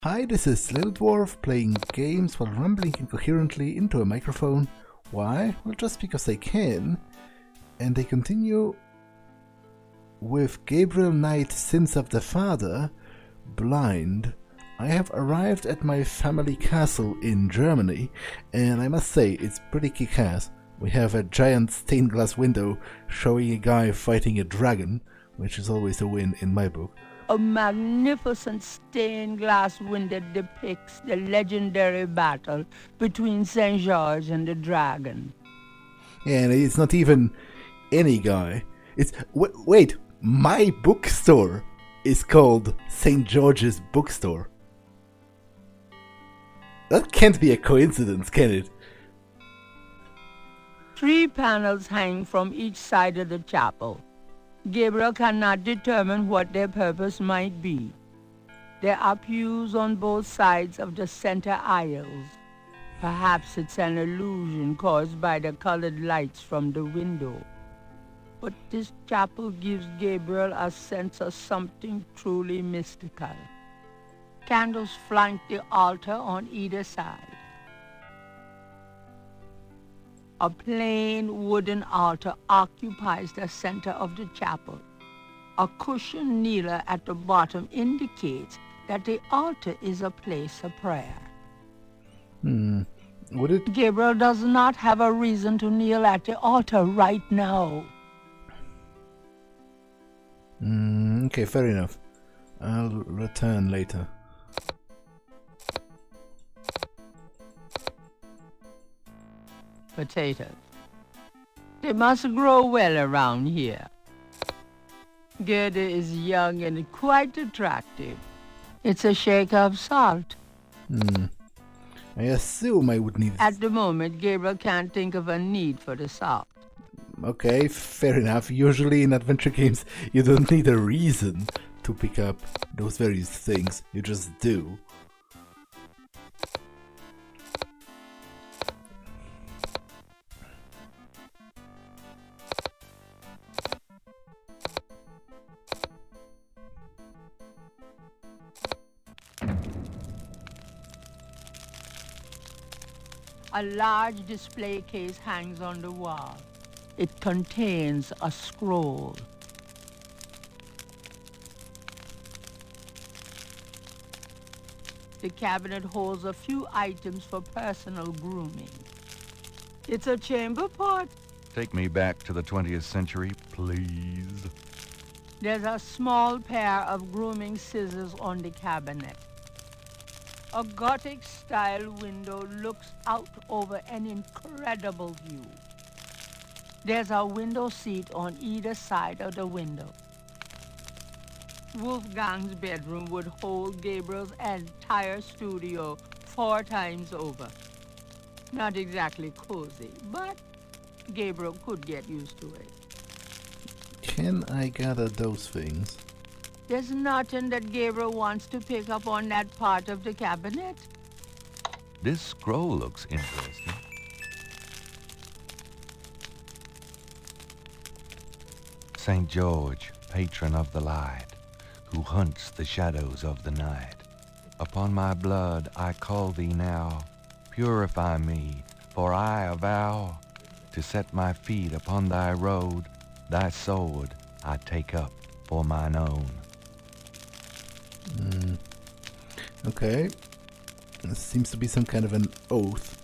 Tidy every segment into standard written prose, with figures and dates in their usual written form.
Hi, this is Little Dwarf playing games while rambling incoherently into a microphone. Why? Well, just because I can. And they continue with Gabriel Knight, Sins of the Father, Blind. I have arrived at my family castle in Germany, and I must say, it's pretty kick-ass. We have a giant stained glass window showing a guy fighting a dragon, which is always a win in my book. A magnificent stained glass window depicts the legendary battle between St. George and the dragon. And it's not even any guy. It's... wait, my bookstore is called St. George's Bookstore. That can't be a coincidence, can it? 3 panels hang from each side of the chapel. Gabriel cannot determine what their purpose might be. There are pews on both sides of the center aisles. Perhaps it's an illusion caused by the colored lights from the window. But this chapel gives Gabriel a sense of something truly mystical. Candles flank the altar on either side. A plain wooden altar occupies the center of the chapel. A cushioned kneeler at the bottom indicates that the altar is a place of prayer. Would it... Gabriel does not have a reason to kneel at the altar right now. Okay, fair enough. I'll return later. Potatoes. They must grow well around here. Gerda is young and quite attractive. It's a shake of salt. I assume I would need... At the moment, Gabriel can't think of a need for the salt. Okay, fair enough. Usually in adventure games, you don't need a reason to pick up those various things. You just do. A large display case hangs on the wall. It contains a scroll. The cabinet holds a few items for personal grooming. It's a chamber pot. Take me back to the 20th century, please. There's a small pair of grooming scissors on the cabinet. A Gothic-style window looks out over an incredible view. There's a window seat on either side of the window. Wolfgang's bedroom would hold Gabriel's entire studio 4 times over. Not exactly cozy, but Gabriel could get used to it. Can I gather those things? There's nothing that Gabriel wants to pick up on that part of the cabinet. This scroll looks interesting. St. George, patron of the light, who hunts the shadows of the night. Upon my blood I call thee now, purify me, for I avow to set my feet upon thy road, thy sword I take up for mine own. Okay. This seems to be some kind of an oath.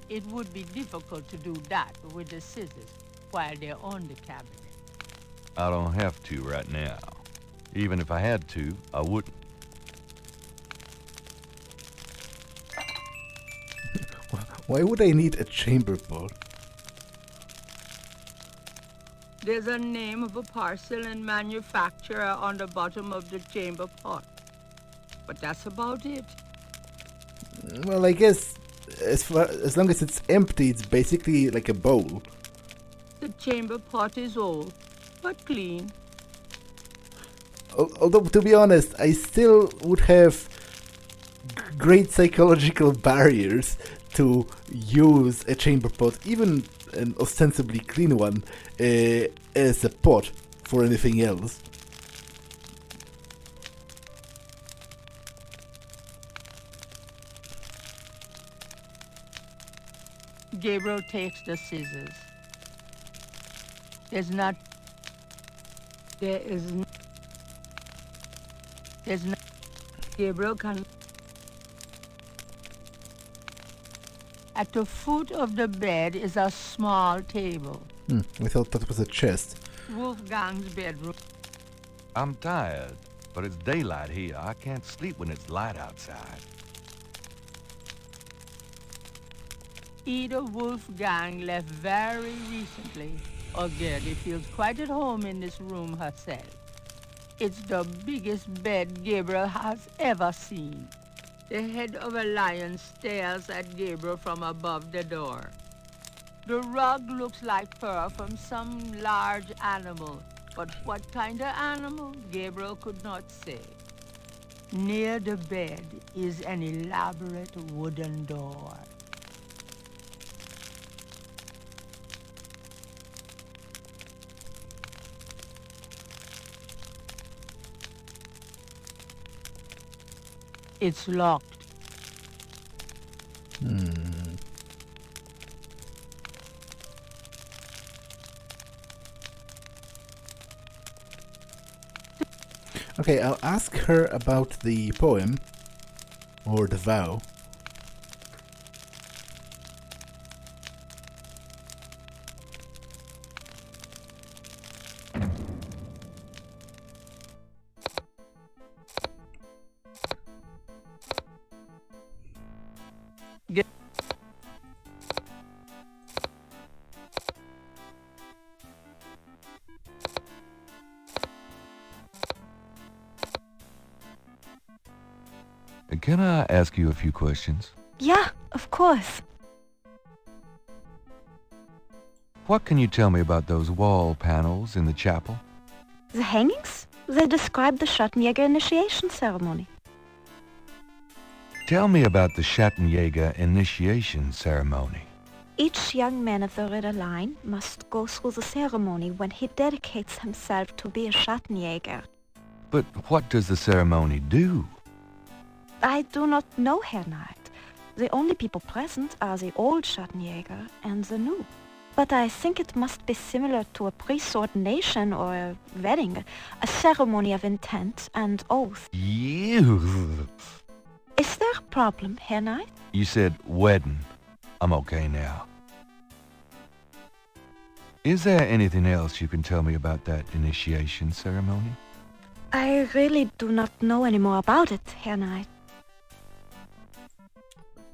It would be difficult to do that with the scissors while they're on the cabinet. I don't have to right now. Even if I had to, I wouldn't. Why would I need a chamber pot? There's a name of a porcelain manufacturer on the bottom of the chamber pot. But that's about it. Well, I guess as long as it's empty, it's basically like a bowl. The chamber pot is old, but clean. Although, to be honest, I still would have great psychological barriers to use a chamber pot, even an ostensibly clean one, as a pot for anything else. Gabriel takes the scissors. There's not... Gabriel can... At the foot of the bed is a small table. I thought that was a chest. Wolfgang's bedroom. I'm tired, but it's daylight here. I can't sleep when it's light outside. Either Wolfgang left very recently, or Gertie feels quite at home in this room herself. It's the biggest bed Gabriel has ever seen. The head of a lion stares at Gabriel from above the door. The rug looks like fur from some large animal, but what kind of animal, Gabriel could not say. Near the bed is an elaborate wooden door. It's locked. Okay, I'll ask her about the poem, or the vow. Can I ask you a few questions? Yeah, of course. What can you tell me about those wall panels in the chapel? The hangings? They describe the Schattenjäger initiation ceremony. Tell me about the Schattenjäger initiation ceremony. Each young man of the Red Line must go through the ceremony when he dedicates himself to be a Schattenjäger. But what does the ceremony do? I do not know, Herr Knight. The only people present are the old Schattenjäger and the new. But I think it must be similar to a priest's ordination or a wedding, a ceremony of intent and oath. You. Is there a problem, Herr Knight? You said wedding. I'm okay now. Is there anything else you can tell me about that initiation ceremony? I really do not know any more about it, Herr Knight.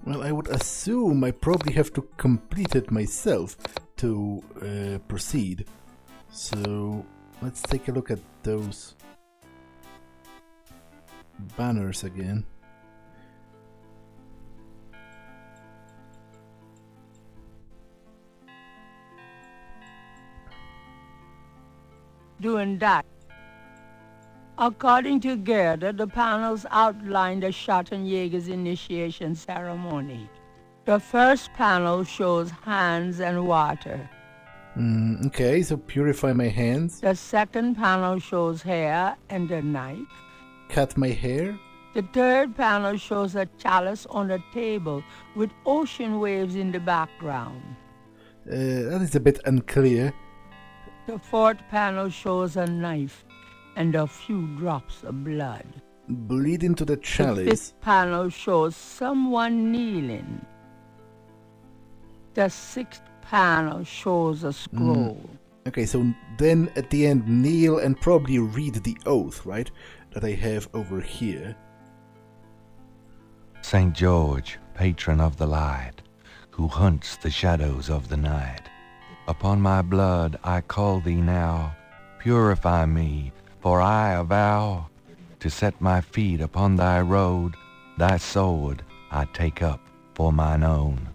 Well, I would assume I probably have to complete it myself to proceed. So let's take a look at those banners again. Doing that. According to Gerda, the panels outline the Schattenjäger's initiation ceremony. The first panel shows hands and water. Okay, so purify my hands. The second panel shows hair and a knife. Cut my hair. The third panel shows a chalice on a table with ocean waves in the background. That is a bit unclear. The fourth panel shows a knife and a few drops of blood. Bleed into the The chalice. fifth panel shows someone kneeling. The sixth panel shows a scroll. Okay, so then at the end, kneel and probably read the oath, right? That I have over here. St. George, patron of the light, who hunts the shadows of the night. Upon my blood I call thee now, purify me, for I avow to set my feet upon thy road, thy sword I take up for mine own.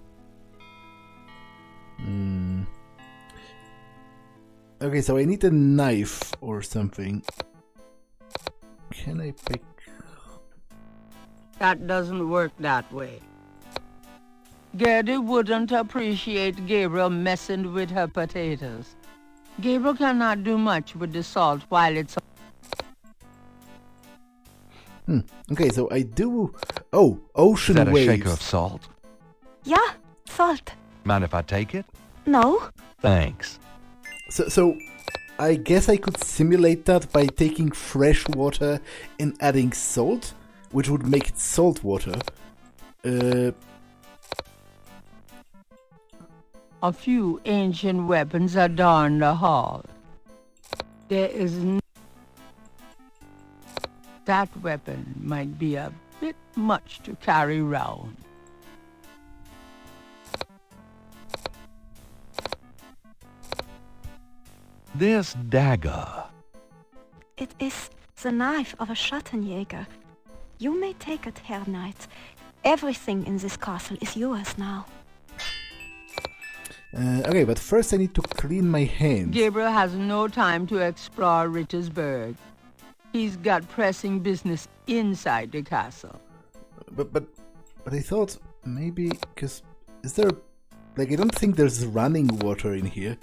Okay, so I need a knife or something. Can I pick... That doesn't work that way. Gertie wouldn't appreciate Gabriel messing with her potatoes. Gabriel cannot do much with the salt while it's... Okay, so I do... Oh, ocean Is that a waves. shaker of salt? Yeah, salt. Mind if I take it? No? Thanks. So I guess I could simulate that by taking fresh water and adding salt, which would make it salt water. A few ancient weapons adorn the hall. There is that weapon might be a bit much to carry round. This dagger. It is the knife of a Schattenjäger. You may take it, Herr Knight. Everything in this castle is yours now. Okay, but first I need to clean my hands. Gabriel has no time to explore Rittersburg. He's got pressing business inside the castle. But I thought maybe, because is there, like, I don't think there's running water in here.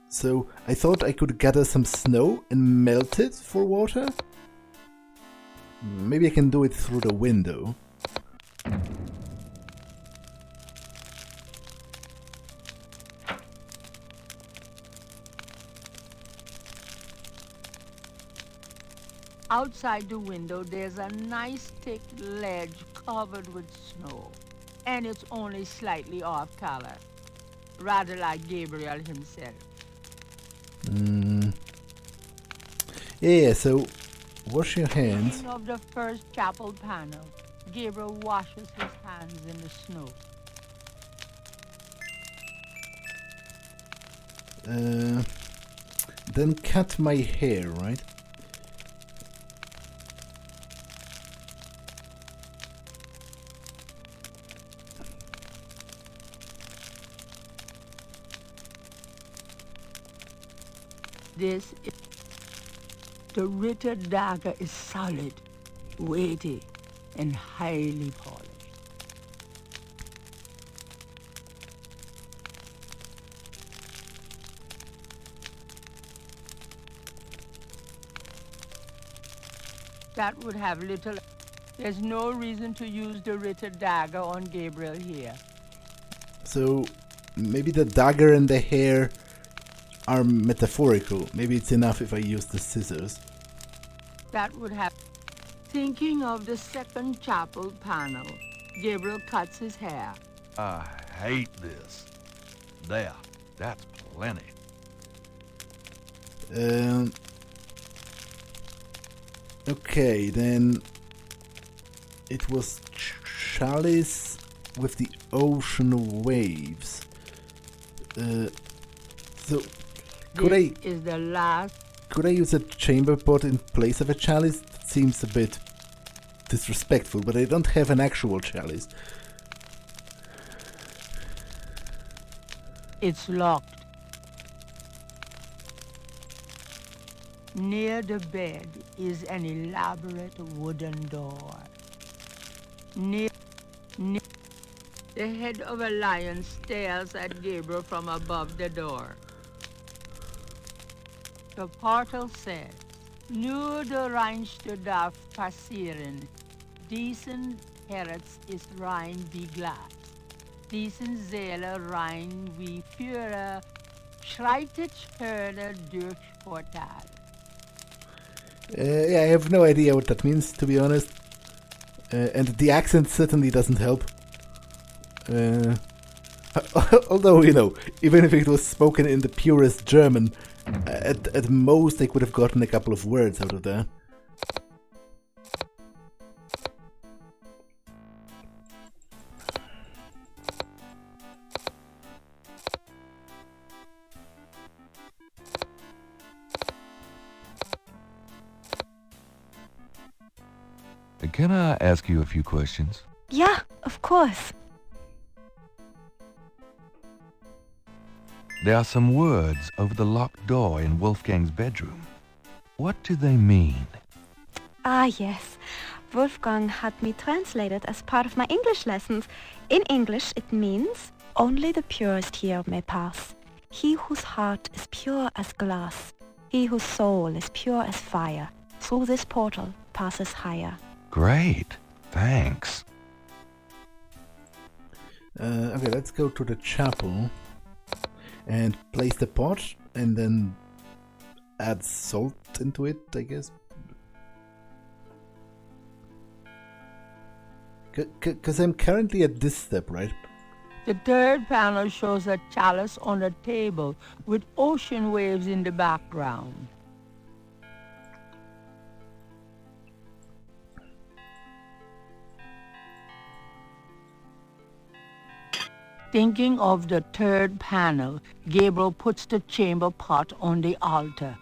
So I thought I could gather some snow and melt it for water. Maybe I can do it through the window. Outside the window, there's a nice thick ledge covered with snow, and it's only slightly off color, rather like Gabriel himself. Yeah, so wash your hands. Speaking of the first chapel panel, Gabriel washes his hands in the snow. Then cut my hair, right? The Ritter dagger is solid, weighty, and highly polished. That would have little... There's no reason to use the Ritter dagger on Gabriel here. So maybe the dagger and the hair are metaphorical. Maybe it's enough if I use the scissors. That would have... Thinking of the second chapel panel, Gabriel cuts his hair. I hate this. There, that's plenty. Okay, then it was chalice with the ocean waves. So could I use a chamber pot in place of a chalice? That seems a bit disrespectful, but I don't have an actual chalice. It's locked. Near the bed is an elaborate wooden door. Near the head of a lion stares at Gabriel from above the door. The portal says, "Nur der reinste darf passieren. Diesen Herz ist rein wie Glas. Diesen Seele rein wie Führer. Schreitet Hörner durch Portal." Yeah, I have no idea what that means, to be honest. And the accent certainly doesn't help. Although, you know, even if it was spoken in the purest German, at most I could have gotten a couple of words out of that. Can I ask you a few questions? Yeah, of course. There are some words over the locked door in Wolfgang's bedroom. What do they mean? Ah, yes. Wolfgang had me translated as part of my English lessons. In English, it means, only the purest here may pass. He whose heart is pure as glass. He whose soul is pure as fire. Through this portal passes higher. Great. Thanks. Okay, let's go to the chapel and place the pot and then add salt into it, I guess. Because I'm currently at this step, right? The third panel shows a chalice on a table with ocean waves in the background. Thinking of the third panel, Gabriel puts the chamber pot on the altar.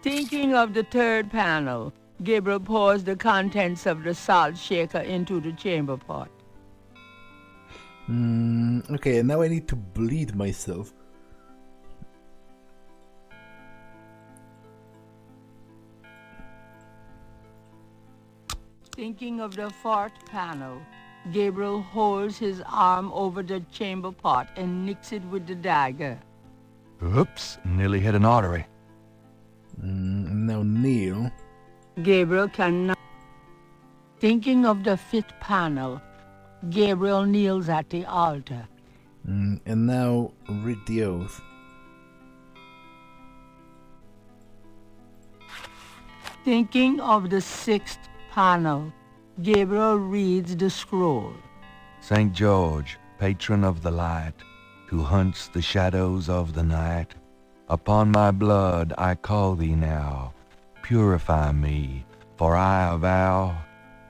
Thinking of the third panel, Gabriel pours the contents of the salt shaker into the chamber pot. Okay, and now I need to bleed myself. Thinking of the fourth panel, Gabriel holds his arm over the chamber pot and nicks it with the dagger. Oops, nearly hit an artery. Now kneel. Gabriel cannot. Thinking of the fifth panel, Gabriel kneels at the altar. And now read the oath. Thinking of the sixth panel, Gabriel reads the scroll. St. George, patron of the light, who hunts the shadows of the night, upon my blood I call thee now. Purify me, for I avow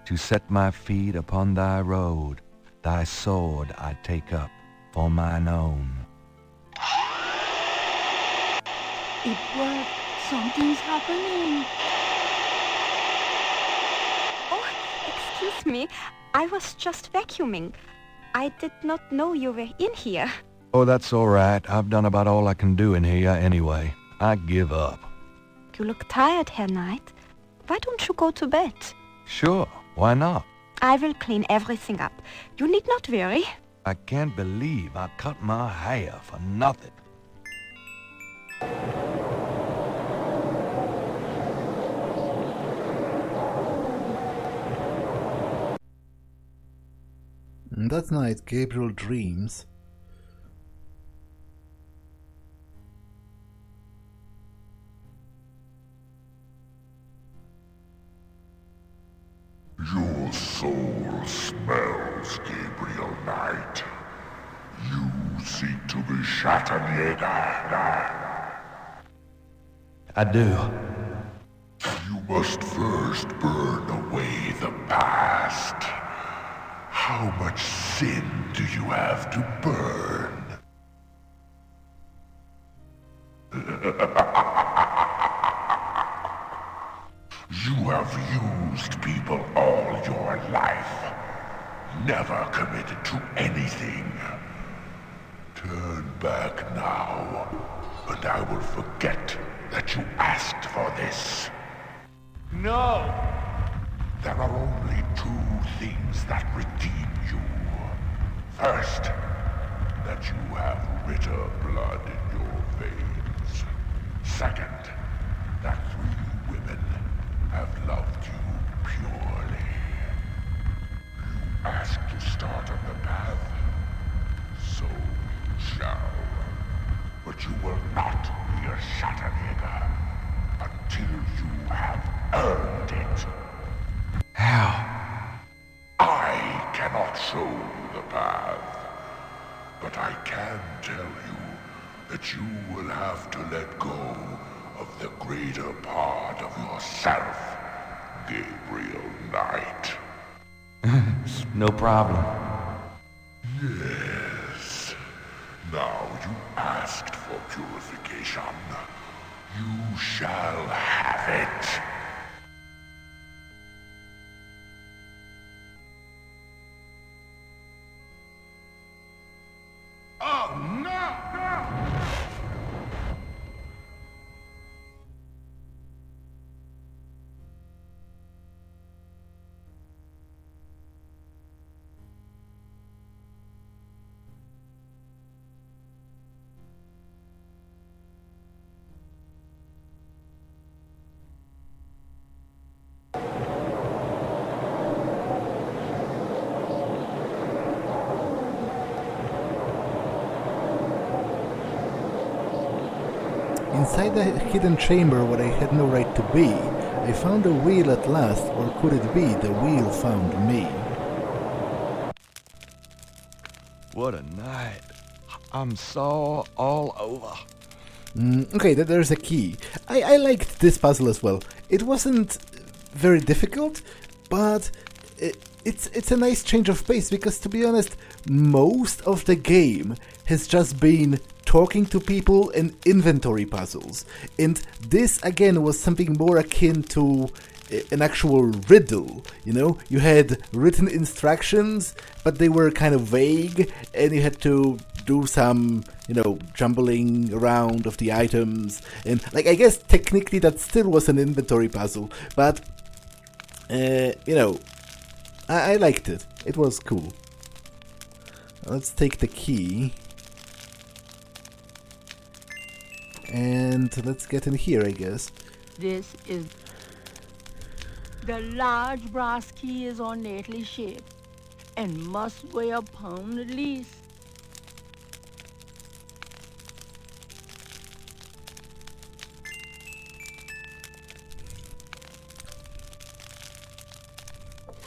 to set my feet upon thy road. Thy sword I take up for mine own. It worked. Something's happening. Oh, excuse me. I was just vacuuming. I did not know you were in here. Oh, that's all right. I've done about all I can do in here anyway. I give up. You look tired, Herr Knight. Why don't you go to bed? Sure, why not? I will clean everything up. You need not worry. I can't believe I cut my hair for nothing. That night, Gabriel dreams. Your soul smells, Gabriel Knight. You seek to be Schattenjäger. I do. You must first burn away the past. How much sin do you have to burn? You have used people all your life, never committed to anything. Turn back now, and I will forget that you asked for this. No! There are only two things that redeem you. First, that you have Ritter blood in your veins. Second, that 3 women have loved you purely. You asked to start on the path, so you shall. But you will not be a Schattenjäger until you have earned it. How? I cannot show you the path, but I can tell you that you will have to let go of the greater part of yourself, Gabriel Knight. No problem. Yes. Now you asked for purification. You shall have it. Oh, no! Inside the hidden chamber where I had no right to be, I found a wheel at last, or could it be the wheel found me? What a night. I'm sore all over. Okay, there's a key. I liked this puzzle as well. It wasn't very difficult, but it's a nice change of pace because, to be honest, most of the game has just been talking to people and inventory puzzles. And this, again, was something more akin to an actual riddle, you know? You had written instructions, but they were kind of vague, and you had to do some, jumbling around of the items. And, I guess technically that still was an inventory puzzle, but, I liked it. It was cool. Let's take the key. And let's get in here, I guess. This is... The large brass key is ornately shaped and must weigh a pound at least.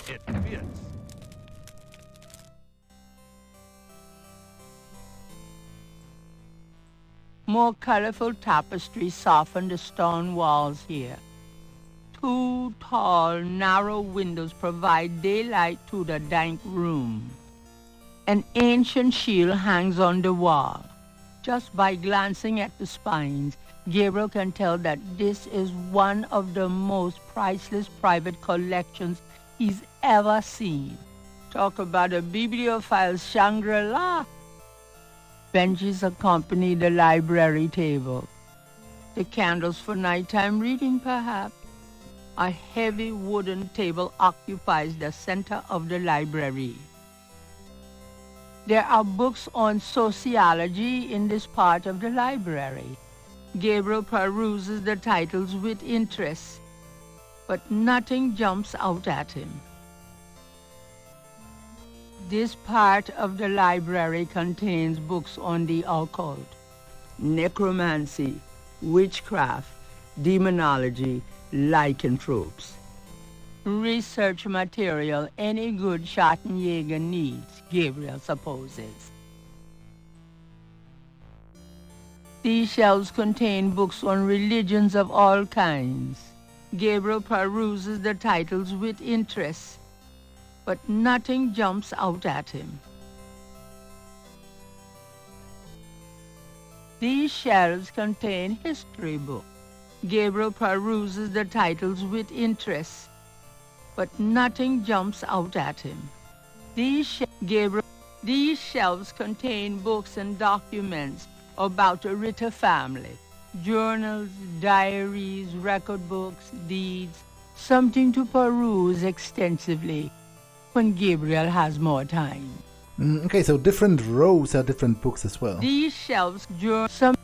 It fits. More colorful tapestry soften the stone walls here. Two tall, narrow windows provide daylight to the dank room. An ancient shield hangs on the wall. Just by glancing at the spines, Gabriel can tell that this is one of the most priceless private collections he's ever seen. Talk about a bibliophile's Shangri-La. Benches accompany the library table. The candles for nighttime reading, perhaps. A heavy wooden table occupies the center of the library. There are books on sociology in this part of the library. Gabriel peruses the titles with interest, but nothing jumps out at him. This part of the library contains books on the occult, necromancy, witchcraft, demonology, lycanthropes. Research material any good Schattenjäger needs, Gabriel supposes. These shelves contain books on religions of all kinds. Gabriel peruses the titles with interest, but nothing jumps out at him. These shelves contain history books. Gabriel peruses the titles with interest, but nothing jumps out at him. These shelves contain books and documents about a Ritter family, journals, diaries, record books, deeds, something to peruse extensively when Gabriel has more time. Okay, so different rows are different books as well. These shelves contain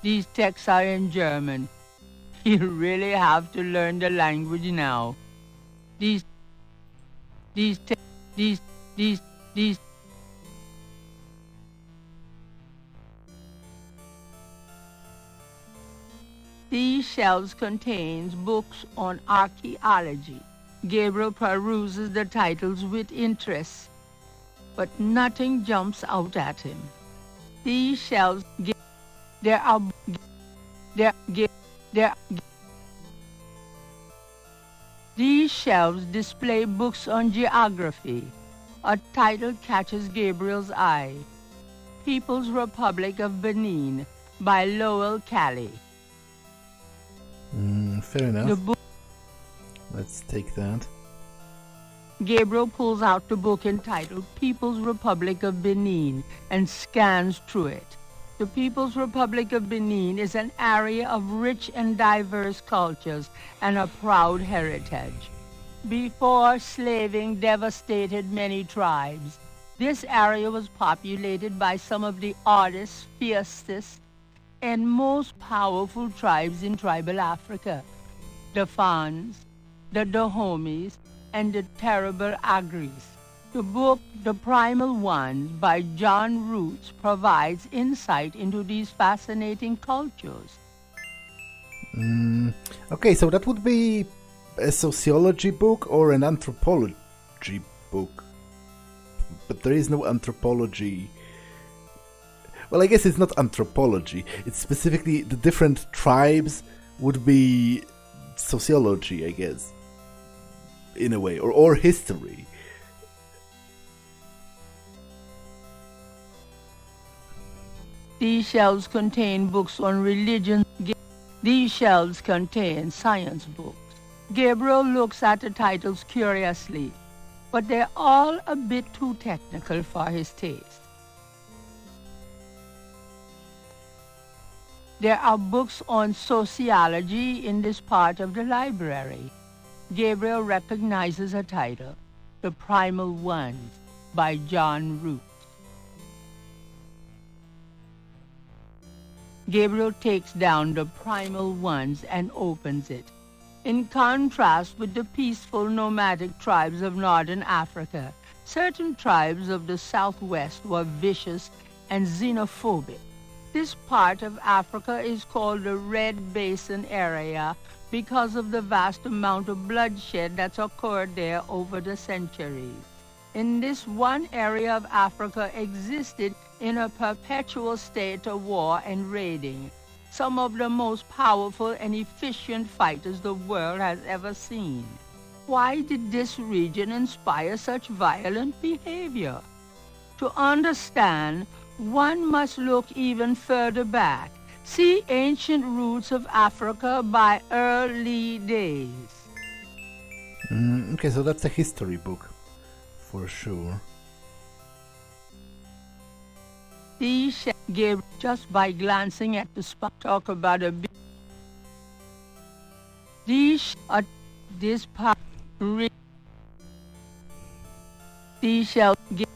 these texts are in German. You really have to learn the language now. These shelves contains books on archaeology. Gabriel peruses the titles with interest, but nothing jumps out at him. These shelves, these shelves display books on geography. A title catches Gabriel's eye. People's Republic of Benin by Lowell Cali. Fair enough. Let's take that. Gabriel pulls out the book entitled People's Republic of Benin and scans through it. The People's Republic of Benin is an area of rich and diverse cultures and a proud heritage. Before slaving devastated many tribes, this area was populated by some of the oddest, fiercest, and most powerful tribes in tribal Africa. The Fans, the Dahomis, and the Terrible Agris. The book, The Primal Ones by John Roots, provides insight into these fascinating cultures. Okay, so that would be a sociology book or an anthropology book. But there is no anthropology. Well, I guess it's not anthropology. It's specifically the different tribes would be sociology, I guess. In a way, or history. These shelves contain books on religion. These shelves contain science books. Gabriel looks at the titles curiously, but they're all a bit too technical for his taste. There are books on sociology in this part of the library. Gabriel recognizes a title, The Primal Ones by John Root. Gabriel takes down The Primal Ones and opens it. In contrast with the peaceful nomadic tribes of northern Africa, certain tribes of the southwest were vicious and xenophobic. This part of Africa is called the Red Basin area because of the vast amount of bloodshed that's occurred there over the centuries. In this one area of Africa existed in a perpetual state of war and raiding, some of the most powerful and efficient fighters the world has ever seen. Why did this region inspire such violent behavior? To understand, one must look even further back. See Ancient Roots of Africa by Early Days. Okay, so that's a history book, for sure. These gave just by glancing at the spot. Talk about a bit. These are this part. These shall give.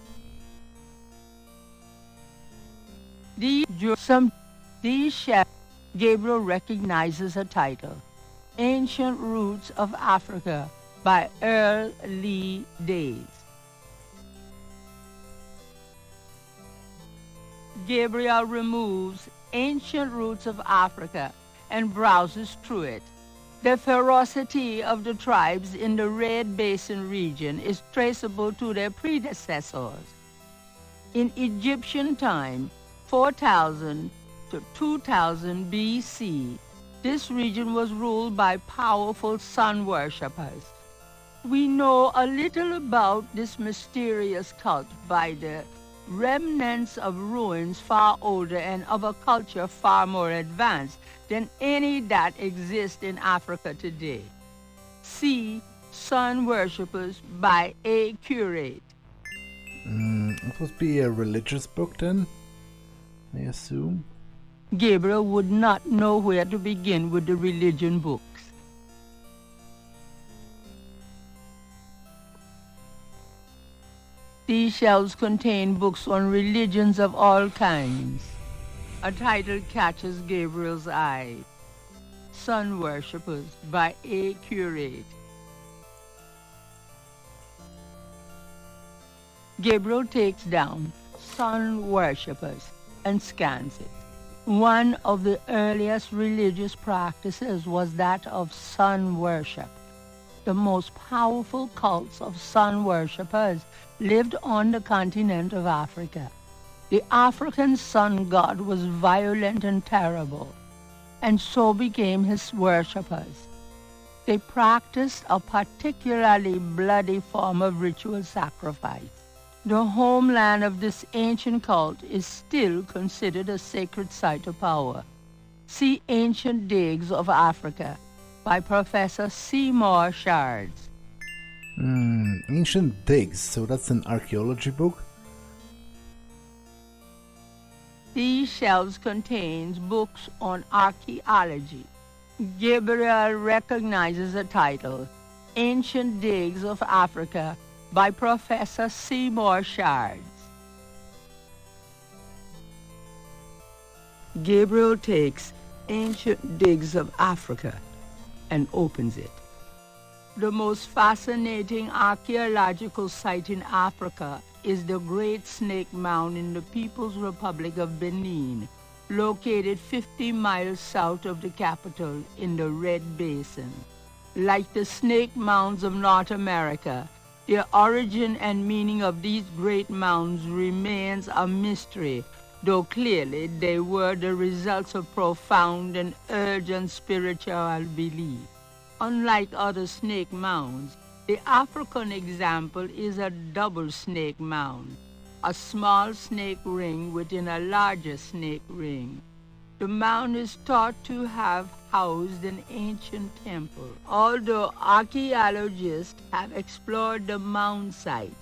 These shall. Gabriel recognizes a title, Ancient Roots of Africa by Early Days. Gabriel removes Ancient Roots of Africa and browses through it. The ferocity of the tribes in the Red Basin region is traceable to their predecessors. In Egyptian time, 4000 to 2000 BC, this region was ruled by powerful sun worshippers. We know a little about this mysterious cult by the remnants of ruins far older and of a culture far more advanced than any that exists in Africa today. See Sun Worshippers by A. Curate. It must be a religious book then, I assume. Gabriel would not know where to begin with the religion books. These shelves contain books on religions of all kinds. A title catches Gabriel's eye. Sun Worshippers by A. Curate. Gabriel takes down Sun Worshippers and scans it. One of the earliest religious practices was that of sun worship. The most powerful cults of sun worshippers lived on the continent of Africa. The African sun god was violent and terrible, and so became his worshippers. They practiced a particularly bloody form of ritual sacrifice. The homeland of this ancient cult is still considered a sacred site of power. See Ancient Digs of Africa by Professor Seymour Shards. Ancient Digs, so that's an archaeology book? These shelves contains books on archaeology. Gabriel recognizes the title, Ancient Digs of Africa by Professor Seymour Shards. Gabriel takes Ancient Digs of Africa and opens it. The most fascinating archaeological site in Africa is the Great Snake Mound in the People's Republic of Benin, located 50 miles south of the capital in the Red Basin. Like the snake mounds of North America, the origin and meaning of these great mounds remains a mystery, though clearly they were the results of profound and urgent spiritual belief. Unlike other snake mounds, the African example is a double snake mound, a small snake ring within a larger snake ring. The mound is thought to have housed an ancient temple. Although archaeologists have explored the mound site,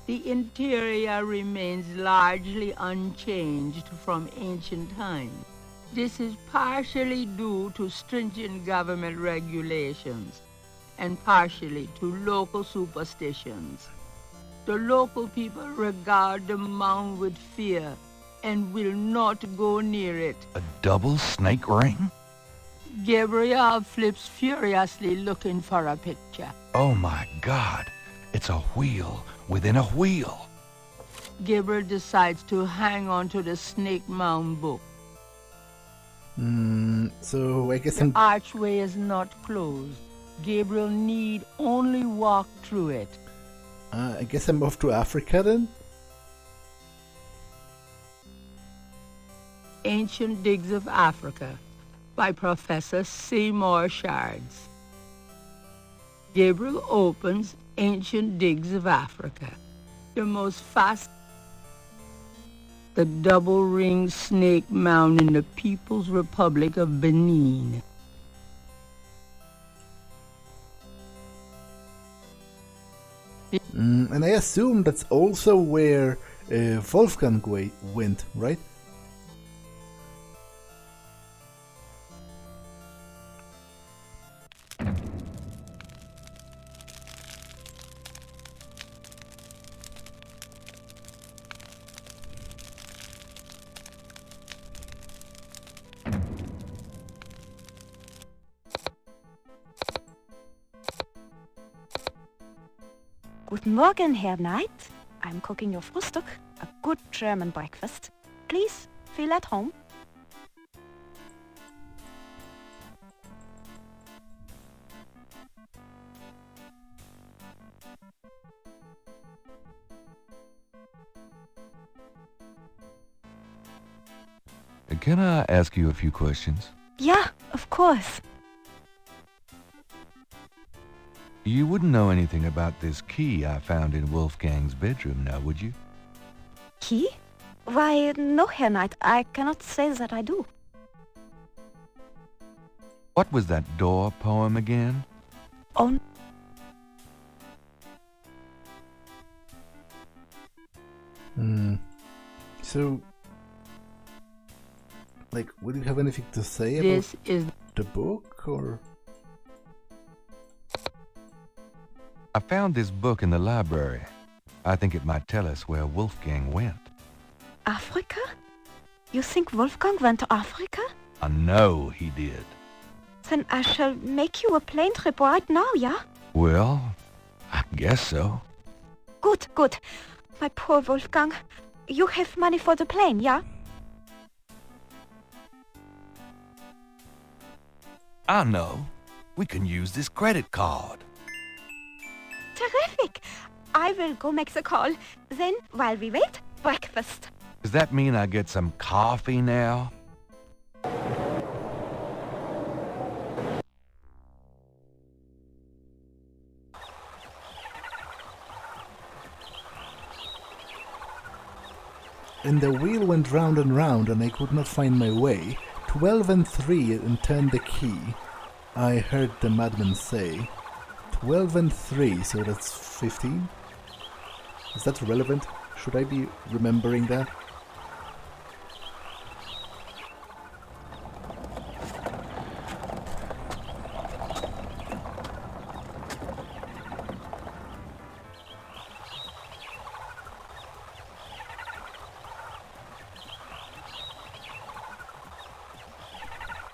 the interior remains largely unchanged from ancient times. This is partially due to stringent government regulations and partially to local superstitions. The local people regard the mound with fear and will not go near it. A double snake ring? Gabriel flips furiously looking for a picture. Oh my God, it's a wheel within a wheel. Gabriel decides to hang on to the snake mound book. So I guess The archway is not closed. Gabriel need only walk through it. I guess I'm off to Africa then? Ancient Digs of Africa by Professor Seymour Shards. Gabriel opens Ancient Digs of Africa. The most the double ring snake mound in the People's Republic of Benin. And I assume that's also where Wolfgang went, right? Guten Morgen, Herr Knight. I'm cooking your Frühstück, a good German breakfast. Please, feel at home. Can I ask you a few questions? Yeah, of course. You wouldn't know anything about this key I found in Wolfgang's bedroom now, would you? Key? Why, no, Herr Knight, I cannot say that I do. What was that door poem again? Oh, So, like, would you have anything to say about This is the book, or? I found this book in the library. I think it might tell us where Wolfgang went. Africa? You think Wolfgang went to Africa? I know he did. Then I shall make you a plane trip right now, yeah? Well, I guess so. Good, good. My poor Wolfgang. You have money for the plane, yeah? I know. We can use this credit card. Terrific! I will go make the call. Then, while we wait, breakfast. Does that mean I get some coffee now? And the wheel went round and round, and I could not find my way. 12 and 3 and turn the key, I heard the madman say. 12 and 3, so that's 15? Is that relevant? Should I be remembering that?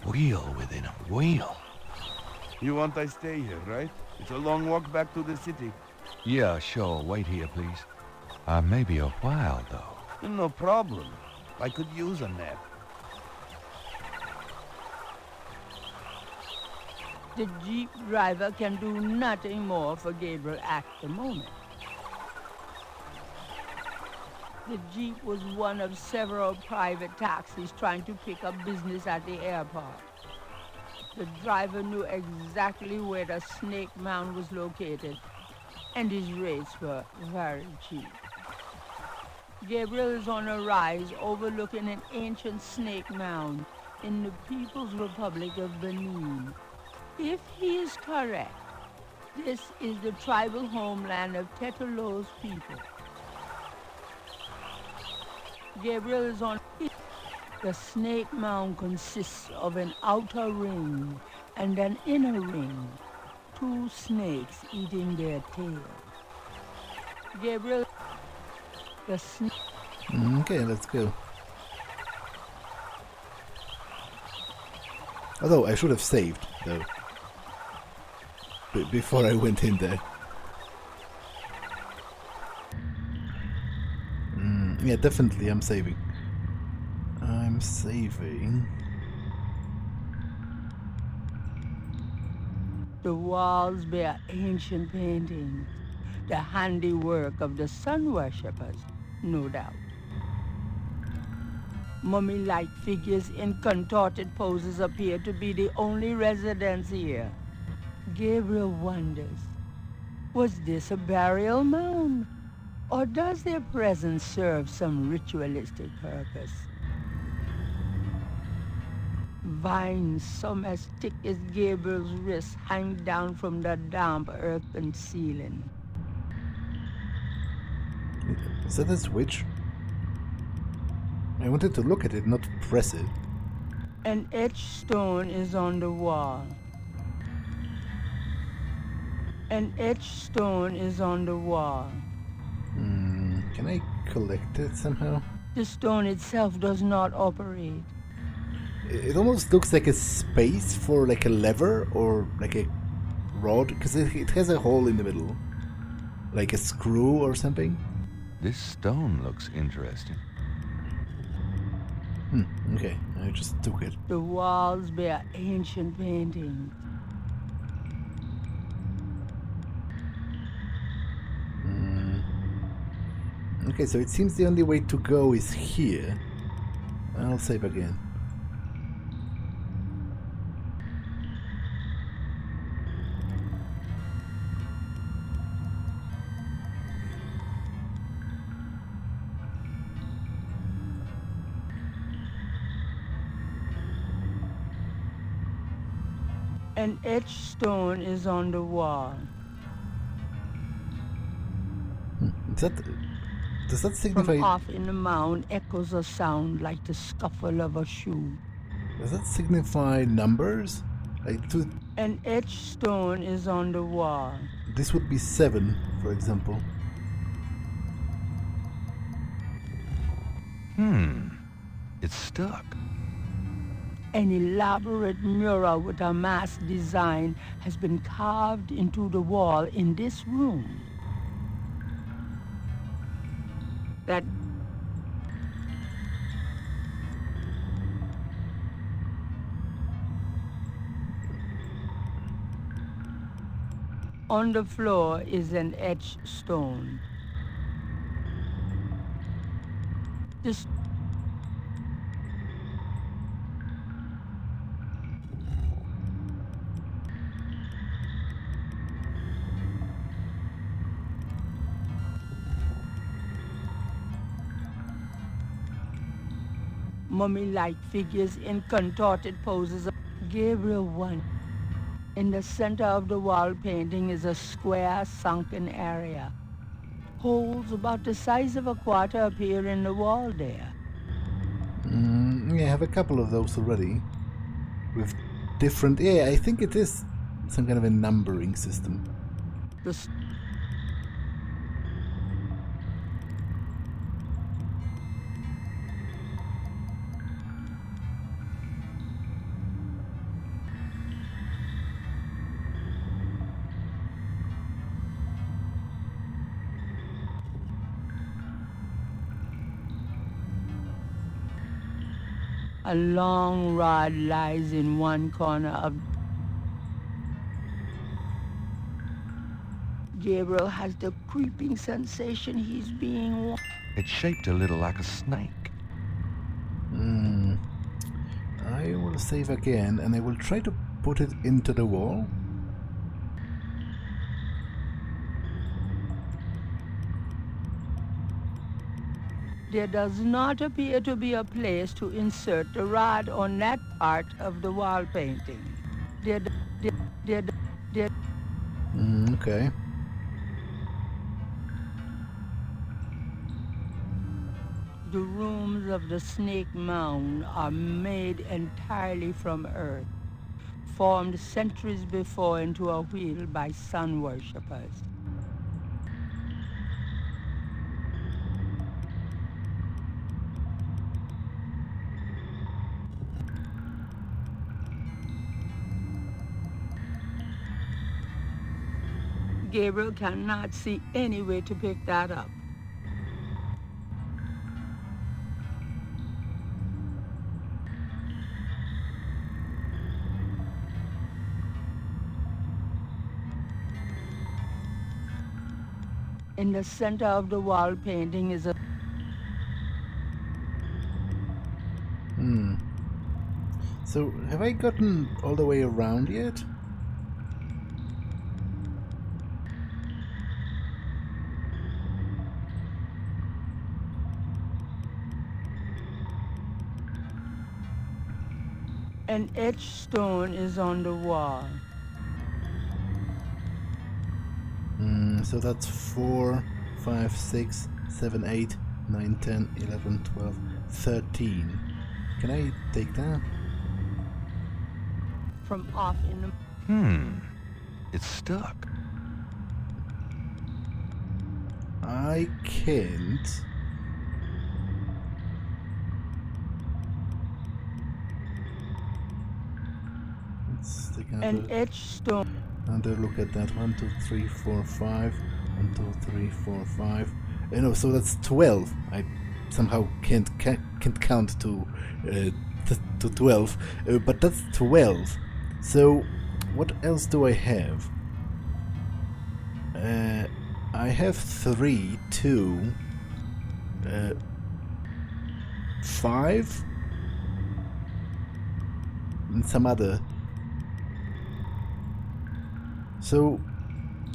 Wheel within a wheel. You want I stay here, right? It's a long walk back to the city. Yeah, sure. Wait here, please. Maybe a while, though. No problem. I could use a nap. The Jeep driver can do nothing more for Gabriel at the moment. The Jeep was one of several private taxis trying to pick up business at the airport. The driver knew exactly where the Snake Mound was located, and his rates were very cheap. Gabriel is on a rise overlooking an ancient snake mound in the People's Republic of Benin. If he is correct, this is the tribal homeland of Tetolo's people. Gabriel is on... The snake mound consists of an outer ring and an inner ring. Two snakes eating their tails. Gabriel... The snake... Okay, let's go. Although I should have saved, though. Before I went in there. Yeah, definitely I'm saving. I'm saving. The walls bear ancient paintings, the handiwork of the sun worshippers, no doubt. Mummy-like figures in contorted poses appear to be the only residents here. Gabriel wonders, was this a burial mound? Or does their presence serve some ritualistic purpose? Vines, some as thick as Gabriel's wrists, hang down from the damp earthen ceiling. Is that a switch? I wanted to look at it, not press it. An etched stone is on the wall. An etched stone is on the wall. Can I collect it somehow? The stone itself does not operate. It almost looks like a space for like a lever or like a rod, because it has a hole in the middle. Like a screw or something. This stone looks interesting. Okay, I just took it. The walls bear ancient paintings. Okay, so it seems the only way to go is here. I'll save again. An etched stone is on the wall. Does that signify... From off in the mound echoes a sound like the scuffle of a shoe. Does that signify numbers? An etched stone is on the wall. This would be 7, for example. It's stuck. An elaborate mural with a mask design has been carved into the wall in this room. That on the floor is an etched stone. This mummy-like figures in contorted poses. Gabriel 1. In the center of the wall painting is a square sunken area. Holes about the size of a quarter appear in the wall there. Yeah, I have a couple of those already. With different... Yeah, I think it is some kind of a numbering system. A long rod lies in one corner of... Gabriel has the creeping sensation he's being... It's shaped a little like a snake. I will save again, and I will try to put it into the wall. There does not appear to be a place to insert the rod on that part of the wall painting. Okay. The rooms of the Snake Mound are made entirely from earth, formed centuries before into a wheel by sun worshippers. Gabriel cannot see any way to pick that up. In the center of the wall painting is a... So, have I gotten all the way around yet? An etched stone is on the wall. So that's 4, 5, 6, 7, 8, 9, 10, 11, 12, 13. Can I take that? From off in the... It's stuck. I can't. Let's take An another, etched stone. another look at that. 1, 2, 3, 4, 5. 1, 2, 3, 4, 5. No, so that's 12. I somehow can't count to 12, but that's 12. So what else do I have? I have 3, 2, 5, and some other. So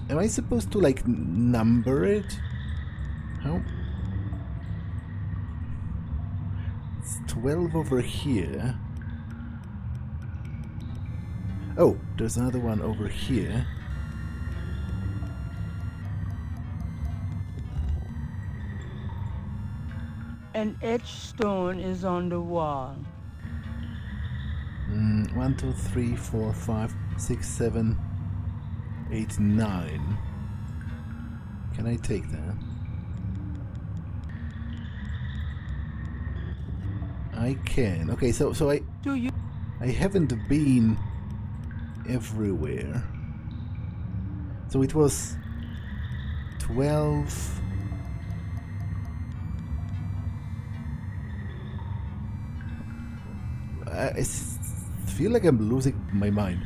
am I supposed to like number it? How? It's 12 over here. Oh, there's another one over here. An etched stone is on the wall. 1, 2, 3, 4, 5, 6, 7, 8, 9. Can I take that? I can. Okay, so I haven't been everywhere. So it was 12. I feel like I'm losing my mind.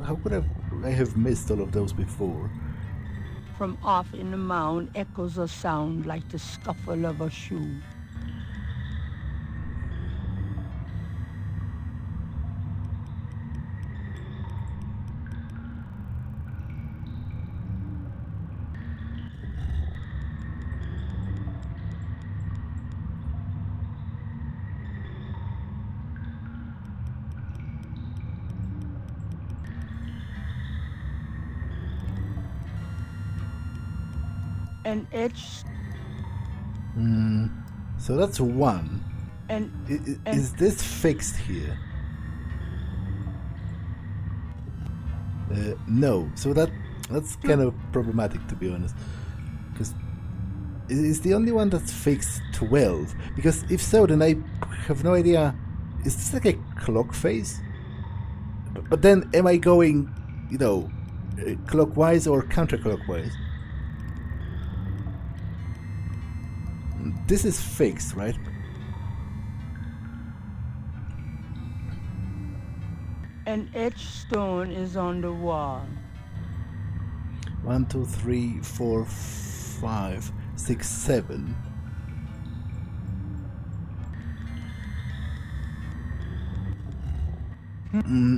How could I have missed all of those before? From off in the mound echoes a sound like the scuffle of a shoe. An etched... So that's 1. And is this fixed here? No. So that's kind of problematic, to be honest. Because is the only one that's fixed 12? Because if so, then I have no idea. Is this like a clock face? But then am I going, clockwise or counterclockwise? This is fixed, right? An etched stone is on the wall. 1, 2, 3, 4, 5, 6, 7.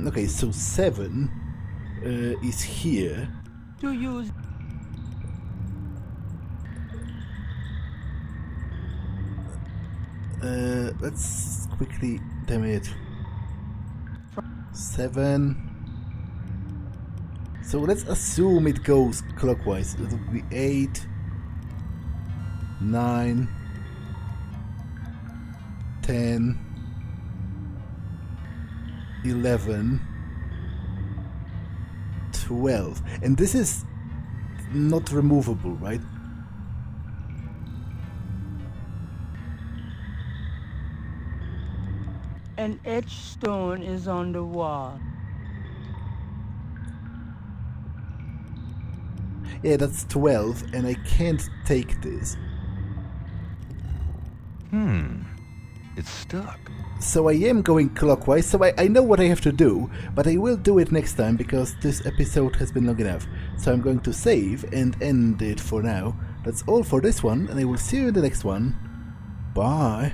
Okay, so 7 is here. To use Let's quickly, damn it. 7. So let's assume it goes clockwise. It will be 8, 9, 10, 11, 12. And this is not removable, right? an etched stone is on the wall. Yeah, that's 12, and I can't take this. It's stuck. So I am going clockwise, so I know what I have to do, but I will do it next time because this episode has been long enough. So I'm going to save and end it for now. That's all for this one, and I will see you in the next one. Bye.